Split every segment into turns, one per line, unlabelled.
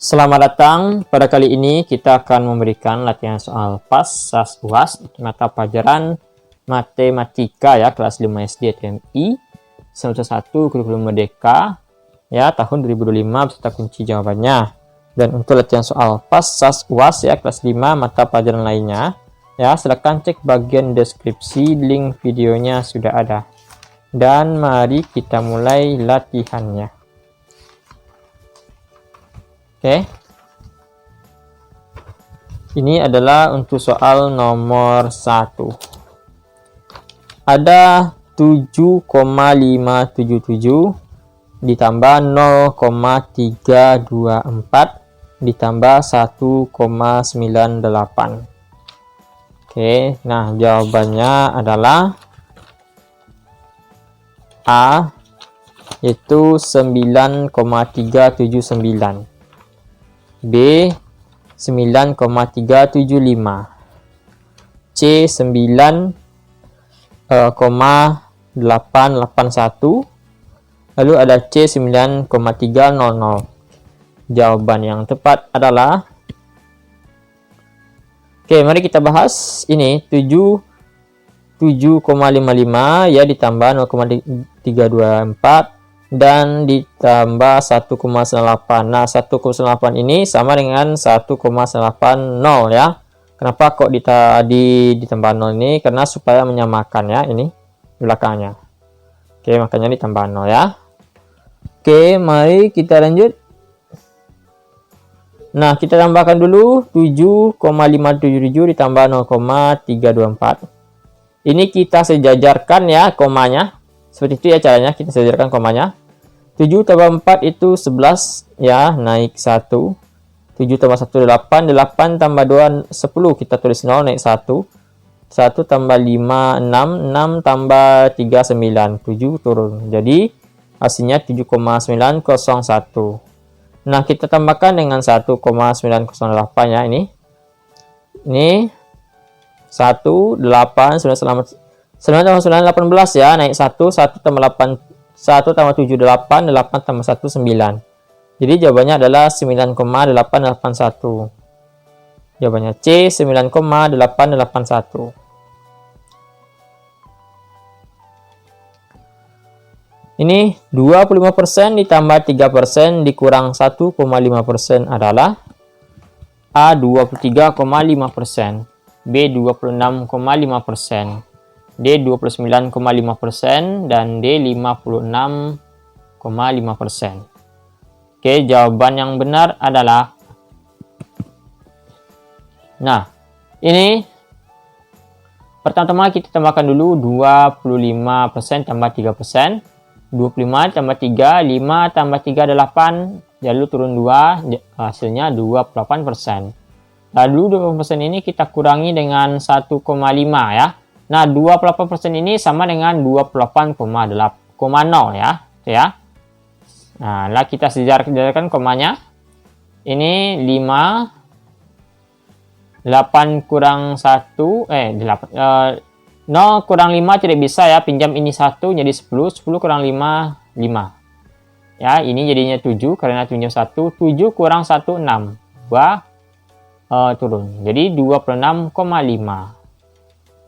Selamat datang. Pada kali ini kita akan memberikan latihan soal PAS, SAS, UAS mata pelajaran matematika ya kelas 5 SD TMI semester 1 kurikulum Merdeka ya tahun 2025 beserta kunci jawabannya. Dan untuk latihan soal PAS, SAS, UAS ya kelas 5 mata pelajaran lainnya ya silakan cek bagian deskripsi, link videonya sudah ada. Dan mari kita mulai latihannya. Oke. Ini adalah untuk soal nomor 1. Ada 7,577 ditambah 0,324 ditambah 1,98. Oke, nah jawabannya adalah A yaitu 9,379. B 9,375, C 9,881, lalu ada C 9,300. Jawaban yang tepat adalah Oke, mari kita bahas ini 7,55 ya ditambah 0,324 dan ditambah 1,98. Nah, 1,98 ini sama dengan 1,80 ya. Kenapa kok ditambah 0 ini? Karena supaya menyamakan ya ini belakangnya. Oke, makanya ditambah 0 ya. Oke, mari kita lanjut. Nah, kita tambahkan dulu 7,577 ditambah 0,324. Ini kita sejajarkan ya komanya. Seperti itu ya caranya, kita sejajarkan komanya. 7 tambah 4 itu 11 ya, naik 1. 7 tambah 1 8, 8 tambah 2 10, kita tulis 0 naik 1. 1 tambah 5 6, 6 tambah 3 9, 7 turun. Jadi hasilnya 7,901. Nah, kita tambahkan dengan 1,908 ya ini. Ini 1 8 9 tambah 9 18 ya, naik 1 tambah 8 1 tambah 7 8 tambah 1 9. Jadi jawabannya adalah 9,881. Jawabannya C 9,881. Ini 25% ditambah 3% dikurang 1,5% adalah A 23,5%, B 26,5%, D 29,5% dan D 56,5%. Oke, jawaban yang benar adalah Nah, ini pertama-tama kita tambahkan dulu 25% tambah 3%. 25 tambah 3, 5 tambah 3 8, lalu turun 2, hasilnya 28%. Lalu 28% ini kita kurangi dengan 1,5 ya. Nah, 28% ini sama dengan 28,0 ya. Ya. Nah, lah kita sejarahkan komanya. Ini 5 8 kurang 1 0 kurang 5 tidak bisa ya, pinjam ini 1 jadi 10 kurang 5 5. Ya, ini jadinya 7 karena pinjam 1, 7 kurang 1 6. 2 turun. Jadi 26,5.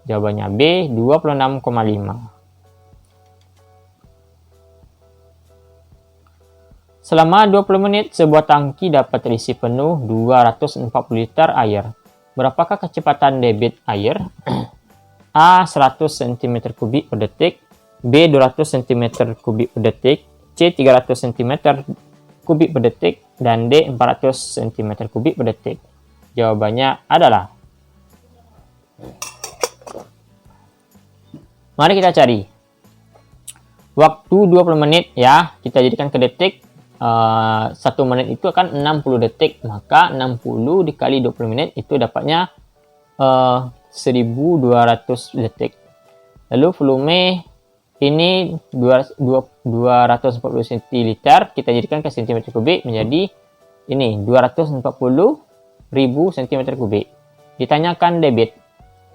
Jawabannya B 26,5. Selama 20 menit sebuah tangki dapat terisi penuh 240 liter air. Berapakah kecepatan debit air? A 100 cm3 per detik, B 200 cm3 per detik, C 300 cm3 per detik, dan D 400 cm3 per detik. Jawabannya adalah Mari kita cari waktu 20 menit ya, kita jadikan ke detik. 1 menit itu akan 60 detik, maka 60 dikali 20 menit itu dapatnya 1200 detik. Lalu volume ini 240 cl, kita jadikan ke cm3 menjadi ini 240.000 cm3. Ditanyakan debit.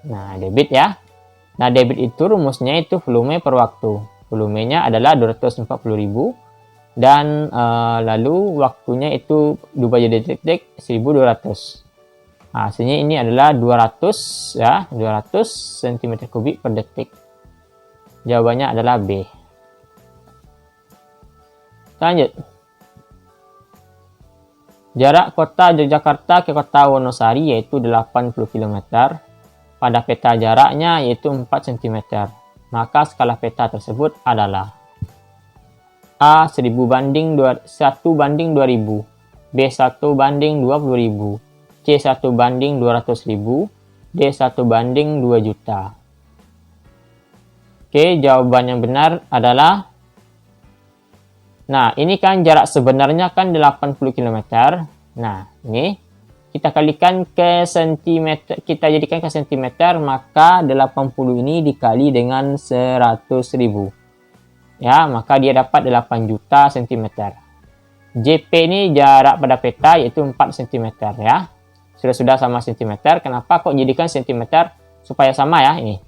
Nah, debit ya. Nah, debit itu rumusnya itu volume per waktu. Volumenya adalah 240.000 Dan lalu waktunya itu berubah jadi detik 1200. Nah, hasilnya ini adalah 200 ya, 200 cm3 per detik. Jawabannya adalah B. Lanjut. Jarak kota Yogyakarta ke kota Wonosari yaitu 80 km. Pada peta jaraknya yaitu 4 cm. Maka skala peta tersebut adalah A 1000 banding 1 banding 2000, B 1 banding 20.000, C 1 banding 200.000, D 1 banding 2 juta. Oke, jawaban yang benar adalah, nah ini kan jarak sebenarnya kan 80 km. Nah ini kita kalikan ke cm, kita jadikan ke cm, maka 80 ini dikali dengan 100.000. Ya, maka dia dapat 8 juta cm. JP ini jarak pada peta yaitu 4 cm ya. Sudah sama cm. Kenapa kok jadikan cm? Supaya sama ya ini.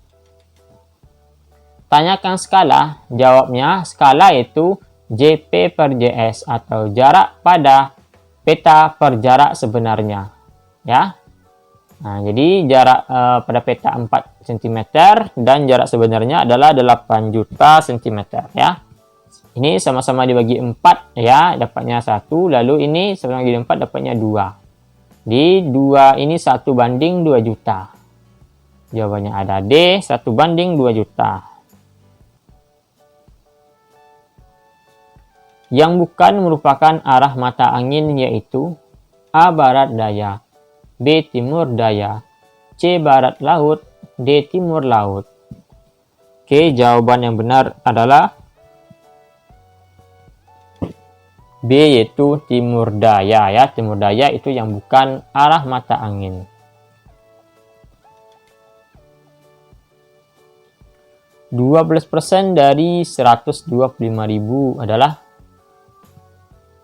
Tanyakan skala, jawabnya skala itu JP per JS atau jarak pada peta per jarak sebenarnya. Ya. Nah, jadi jarak pada peta 4 cm dan jarak sebenarnya adalah 8 juta cm ya. Ini sama-sama dibagi 4 ya, dapatnya 1. Lalu ini sama dibagi 4 dapatnya 2. Di 2 ini 1 banding 2 juta. Jawabannya ada D, 1 banding 2 juta. Yang bukan merupakan arah mata angin yaitu A barat daya, B timur daya, C barat laut, D timur laut. Oke, jawaban yang benar adalah B yaitu timur daya ya. Timur daya itu yang bukan arah mata angin. %12 dari 125.000 adalah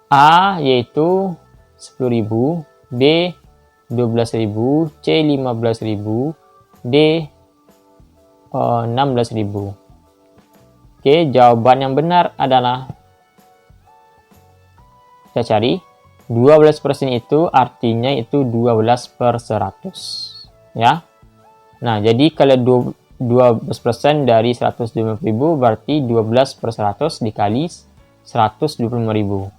A yaitu 10.000, B 12.000, C 15.000, D 16.000. Oke, jawaban yang benar adalah, kita cari 12% itu artinya itu 12 per 100 ya. Nah, jadi kalau 12% dari 125.000 berarti 12 per 100 dikali 125.000.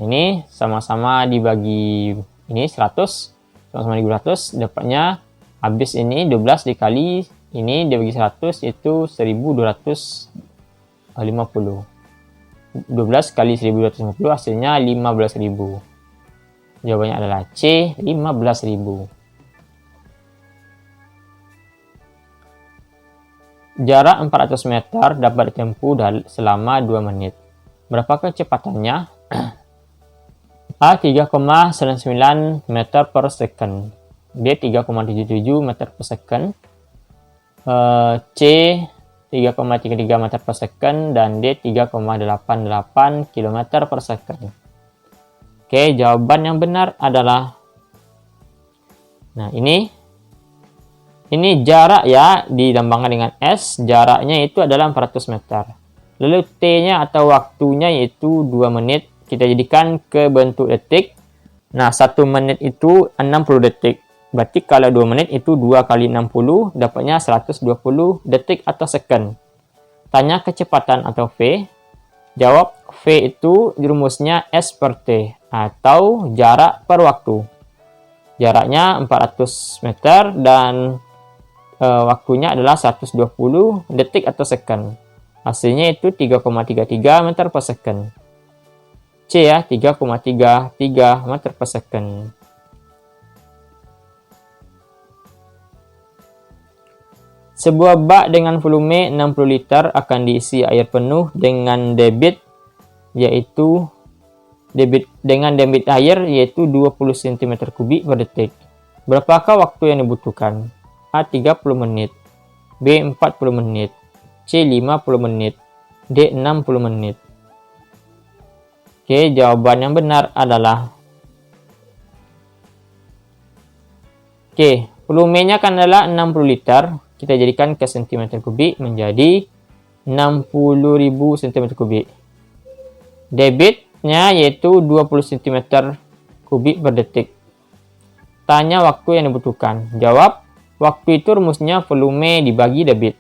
Ini sama-sama dibagi ini 100, sama-sama dibagi 100, dapatnya habis ini 12 dikali ini dibagi 100 itu 1250. 12 kali 1250 hasilnya 15.000. Jawabannya adalah C, 15.000. Jarak 400 meter dapat ditempuh selama 2 menit. Berapa kecepatannya? A 3,99 meter per second, B 3,77 meter per second, C 3,33 meter per second, dan D 3,88 km per second. Oke, jawaban yang benar adalah, nah ini jarak ya, dilambangkan dengan S, jaraknya itu adalah 400 meter. Lalu T-nya atau waktunya yaitu 2 menit. Kita jadikan ke bentuk detik. Nah, 1 menit itu 60 detik. Berarti kalau 2 menit itu 2 kali 60, dapatnya 120 detik atau second. Tanya kecepatan atau V. Jawab V itu rumusnya S per T atau jarak per waktu. Jaraknya 400 meter dan waktunya adalah 120 detik atau second. Hasilnya itu 3,33 meter per second. C ya, 3,33 meter per second. Sebuah bak dengan volume 60 liter akan diisi air penuh dengan debit air yaitu 20 cm3 per detik. Berapakah waktu yang dibutuhkan? A 30 menit, B 40 menit, C 50 menit, D 60 menit. Oke, jawaban yang benar adalah Oke, volumenya kan adalah 60 liter. Kita jadikan ke cm3 menjadi 60.000 cm3. Debitnya yaitu 20 cm kubik per detik. Tanya waktu yang dibutuhkan. Jawab, waktu itu rumusnya volume dibagi debit.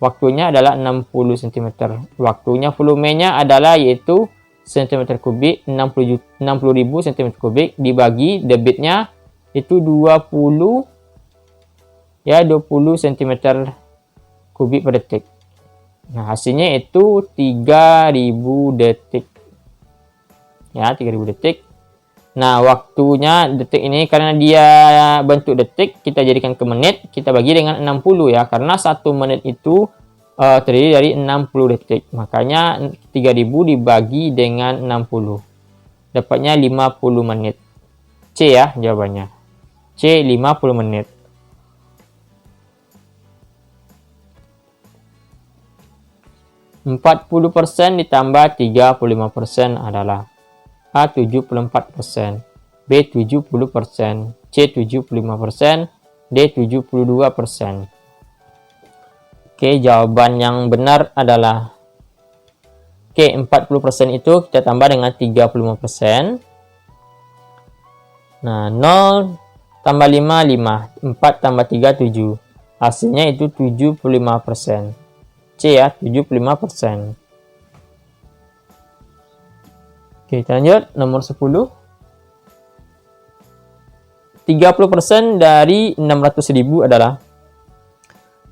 Waktunya adalah 60 cm. Waktunya volumenya adalah yaitu cm kubik 60.000 cm kubik dibagi debitnya itu 20 cm kubik per detik. Nah, hasilnya itu 3000 detik. Ya, 3000 detik. Nah, waktunya detik ini karena dia bentuk detik, kita jadikan ke menit, kita bagi dengan 60 ya. Karena 1 menit itu terdiri dari 60 detik. Makanya 3000 dibagi dengan 60. Dapatnya 50 menit. C ya jawabannya. C 50 menit. %40 ditambah 35% adalah A 74%, B 70%, C 75%, D 72%. Oke, jawaban yang benar adalah Oke, 40% itu kita tambah dengan 35%. Nah, 0 tambah 5, 5. 4 tambah 3, 7. Hasilnya itu 75%. C ya, 75%. Oke, kita lanjut. Nomor 10. 30% dari 600.000 adalah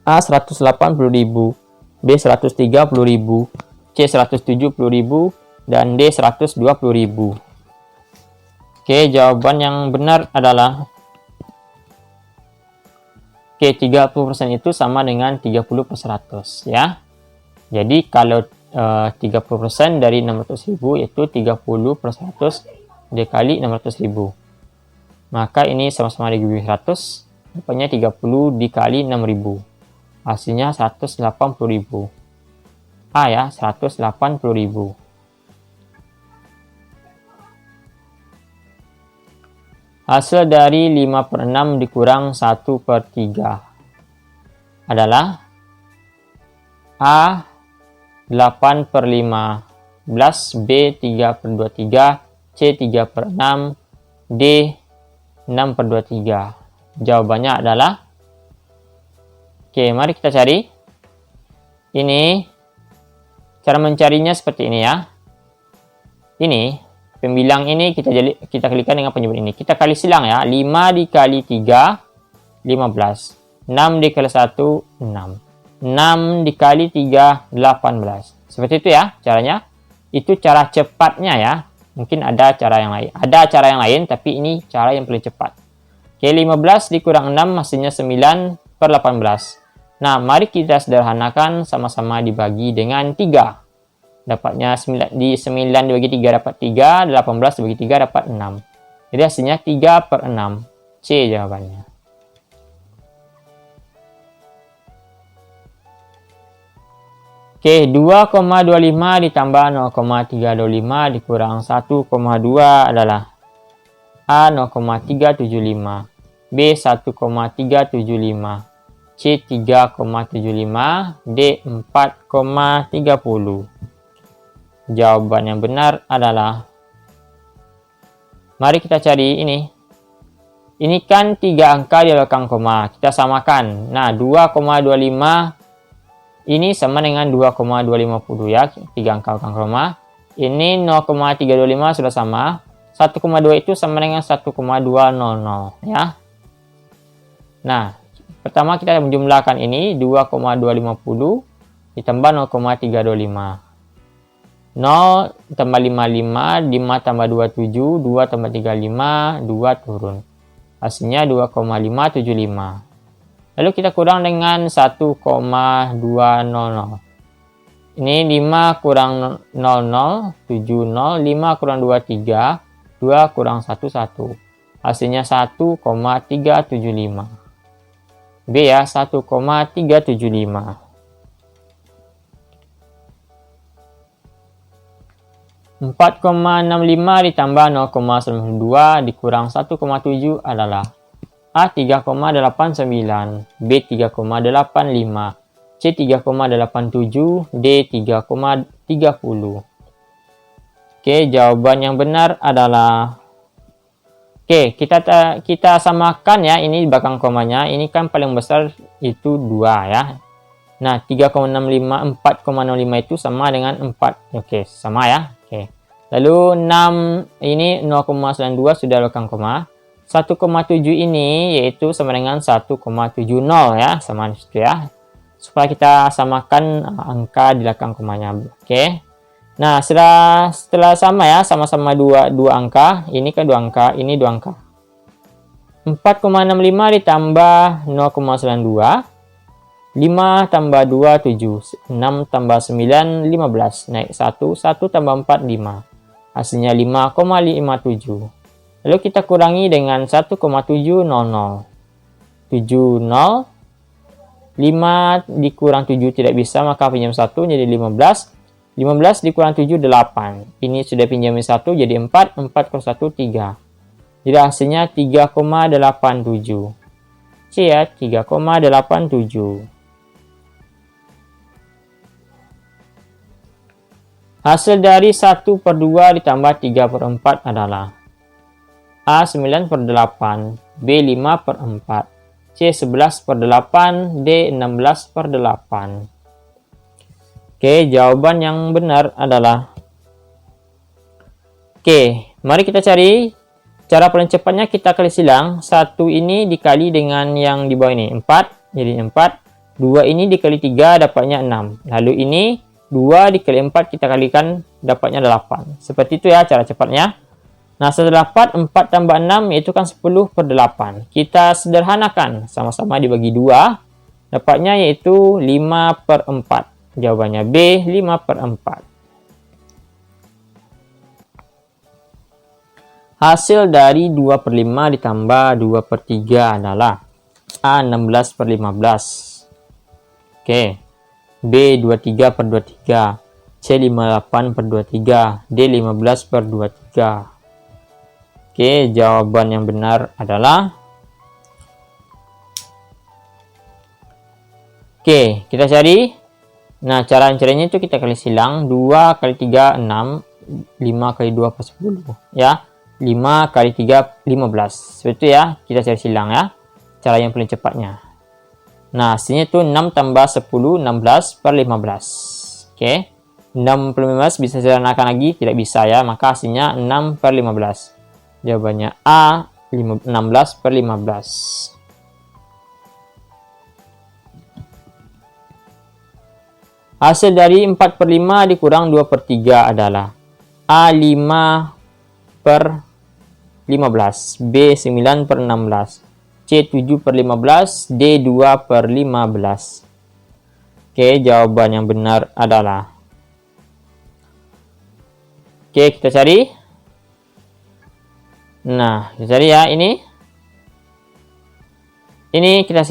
A 180.000, B 130.000, C 170.000, dan D 120.000. Oke, jawaban yang benar adalah Oke, 30% itu sama dengan 30/100 ya. Jadi kalau 30% dari 600.000 itu 30/100 dikali 600.000. Maka ini sama-sama dibagi 100, dapatnya 30 dikali 6.000. Hasilnya 180.000. A ya, 180.000. Hasil dari 5/6 dikurang 1/3 adalah A 8/15, B 3/23, C 3/6, D 6/23. Jawabannya adalah Oke, mari kita cari. Ini cara mencarinya seperti ini ya. Ini pembilang ini kita kalikan dengan penyebut ini. Kita kali silang ya. 5 dikali 3 15. 6 dikali 1 6. 6 dikali 3 18. Seperti itu ya caranya. Itu cara cepatnya ya. Mungkin ada cara yang lain. Ada cara yang lain tapi ini cara yang paling cepat. Oke, 15 dikurang 6 hasilnya 9/18. Nah, mari kita sederhanakan sama-sama dibagi dengan 3. Dapatnya 9 dibagi 3 dapat 3, 18 dibagi 3 dapat 6. Jadi hasilnya 3/6. C jawabannya. Oke, 2,25 ditambah 0,325 dikurang 1,2 adalah A 0,375, B 1,375, C 3,75, D 4,30. Jawaban yang benar adalah mari kita cari ini. Ini kan 3 angka di belakang koma. Kita samakan. Nah, 2,25 ini sama dengan 2,250 ya. 3 angka belakang koma. Ini 0,325 sudah sama. 1,2 itu sama dengan 1,200 ya. Nah, pertama kita menjumlahkan ini 2,250 ditambah 0,325. 0 tambah 55, 5 tambah 27, 2 tambah 35, 2 turun. Hasilnya 2,575. Lalu kita kurang dengan 1,200. Ini 5 kurang 00, 70, 5 kurang 23, 2 kurang 11. Hasilnya 1,375. B ya, 1,375. 4,65 ditambah 0,92 dikurang 1,7 adalah A 3,89, B 3,85, C 3,87, D 3,30. Oke, jawaban yang benar adalah Oke, kita samakan ya, ini di belakang komanya, ini kan paling besar itu 2 ya. Nah, 3,65, 4,05 itu sama dengan 4. Oke, sama ya. Oke. Lalu 6 ini 0,92 sudah belakang koma. 1,7 ini yaitu sama dengan 1,70 ya, sama itu ya. Supaya kita samakan angka di belakang komanya. Oke. Nah, setelah sama ya, sama-sama dua angka, ini kan 2 angka, ini 2 angka. 4,65 ditambah 0,92, 5 tambah 2, 7, 6 tambah 9, 15, naik 1, 1 tambah 4, 5. Hasilnya 5,57. Lalu kita kurangi dengan 1,700. 70, 5 dikurang 7 tidak bisa, maka pinjam 1 jadi 15. 15 dikurang 7, 8. Ini sudah pinjamin 1, jadi 4. 4 kurang 1, 3. Jadi hasilnya 3,87. C ya, 3,87. Hasil dari 1/2 ditambah 3/4 adalah A 9/8, B 5/4, C 11/8, D 16/8. Oke, jawaban yang benar adalah Oke, mari kita cari cara paling cepatnya. Kita kali silang. 1 ini dikali dengan yang di bawah ini 4, jadi 4. 2 ini dikali 3 dapatnya 6. Lalu ini 2 dikali 4 kita kalikan dapatnya 8. Seperti itu ya cara cepatnya. Nah, setelah 4 tambah 6 yaitu kan 10/8. Kita sederhanakan, sama-sama dibagi 2. Dapatnya yaitu 5/4. Jawabannya B, 5/4. Hasil dari 2/5 ditambah 2/3 adalah A 16/15. Oke. B 23/23. C 58/23. D 15/23. Oke, jawaban yang benar adalah Oke, kita cari. Nah, caranya itu kita kali silang. 2 kali 3, 6. 5 kali 2, 10. Ya. 5 kali 3, 15. Seperti itu ya. Kita cari silang ya. Cara yang paling cepatnya. Nah, hasilnya itu 6 tambah 10, 16/15. Oke. 6/15 bisa sederhanakan lagi? Tidak bisa ya. Maka hasilnya 6/15. Jawabannya A, 16/15. Hasil dari 4/5 dikurang 2/3 adalah A 5/15, B 9/16, C 7/15, D 2/15. Oke, jawaban yang benar adalah Oke, kita cari. Nah, kita cari ya ini. Ini kita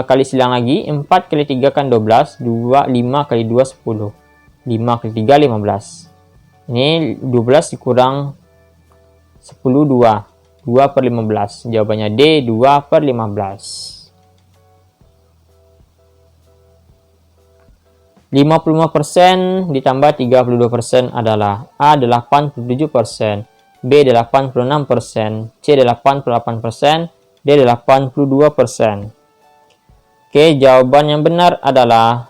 kali silang lagi. 4 kali 3 kan 12. 5 kali 2, 10. 5 kali 3, 15. Ini 12 dikurang 10, 2. 2/15. Jawabannya D, 2/15. 55% ditambah 32% adalah A 87%, B 86%, C 88%, D 82%. Oke, jawaban yang benar adalah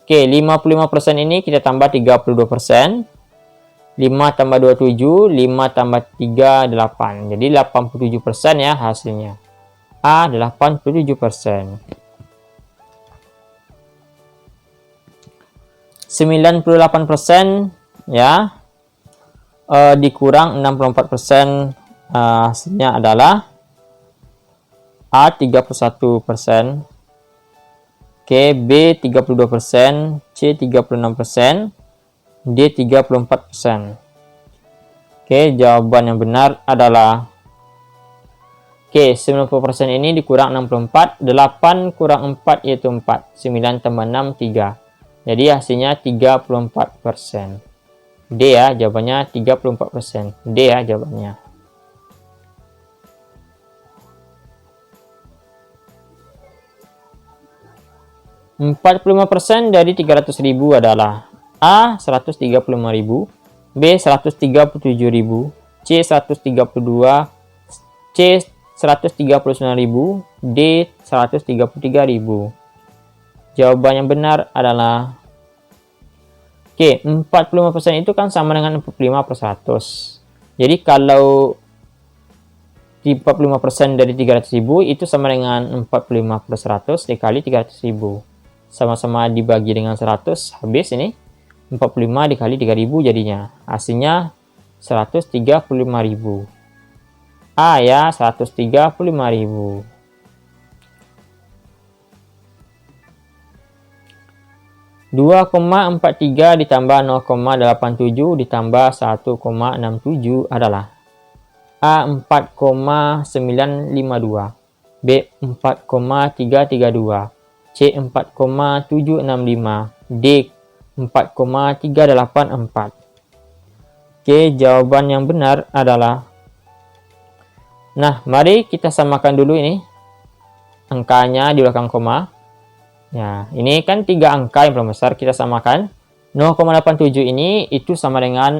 55% ini kita tambah 32%. 5 tambah 27, 5 tambah 3, 8. Jadi 87% ya hasilnya. A 87%. 98% ya. Dikurang 64%, hasilnya adalah A 31%, Oke, B 32%, C 36%, D 34%. Oke, jawaban yang benar adalah 90% ini dikurang 64, 8 kurang 4 yaitu 4, 9 tambah 6, 3. Jadi hasilnya 34%. D ya, jawabannya 34%. D ya jawabannya. %45 dari 300.000 adalah A 135.000, B 137.000, C 132, C 139.000, D 133.000. Jawaban yang benar adalah Oke, 45% itu kan sama dengan 45 per 100. Jadi kalau 45% dari 300.000 itu sama dengan 45 per 100 dikali 300.000. Sama-sama dibagi dengan 100, habis ini 45 dikali 3.000 jadinya. Hasilnya 135.000. A ya, 135.000. 2,43 ditambah 0,87 ditambah 1,67 adalah A 4,952, B 4,332, C 4,765, D 4,384. Oke, jawaban yang benar adalah, nah mari kita samakan dulu ini angkanya di belakang koma. Ya, ini kan 3 angka yang paling besar, kita samakan. 0,87 ini itu sama dengan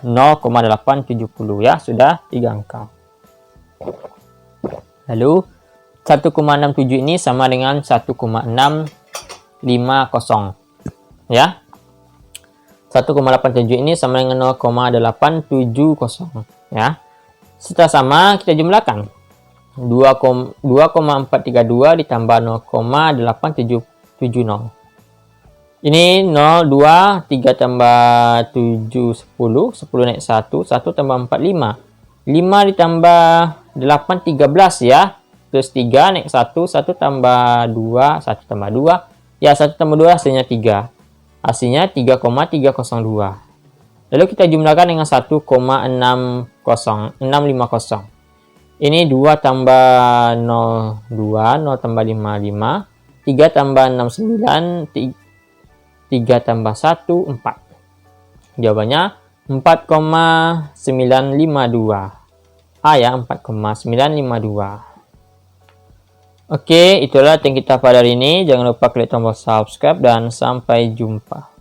0,870 ya, sudah 3 angka. Lalu 1,67 ini sama dengan 1,650 ya. 1,87 ini sama dengan 0,870 ya. Setelah sama kita jumlahkan. 2,432 ditambah 0,8770. Ini 0, 2, 3 tambah 7, 10, 10 naik 1, 1 tambah 4, 5. 5 ditambah 8, 13 ya. Terus 3 naik 1, 1 tambah 2, 1 tambah 2. Ya, 1 tambah 2 hasilnya 3. Hasilnya 3,302. Lalu kita jumlahkan dengan 1,650. Ini 2 tambah 0, 2, 0 tambah 5, 5. 3 tambah 6, 9, 3 tambah 1, 4. Jawabannya 4,952. A ya, 4,952. Oke, itulah yang kita pada hari ini. Jangan lupa klik tombol subscribe dan sampai jumpa.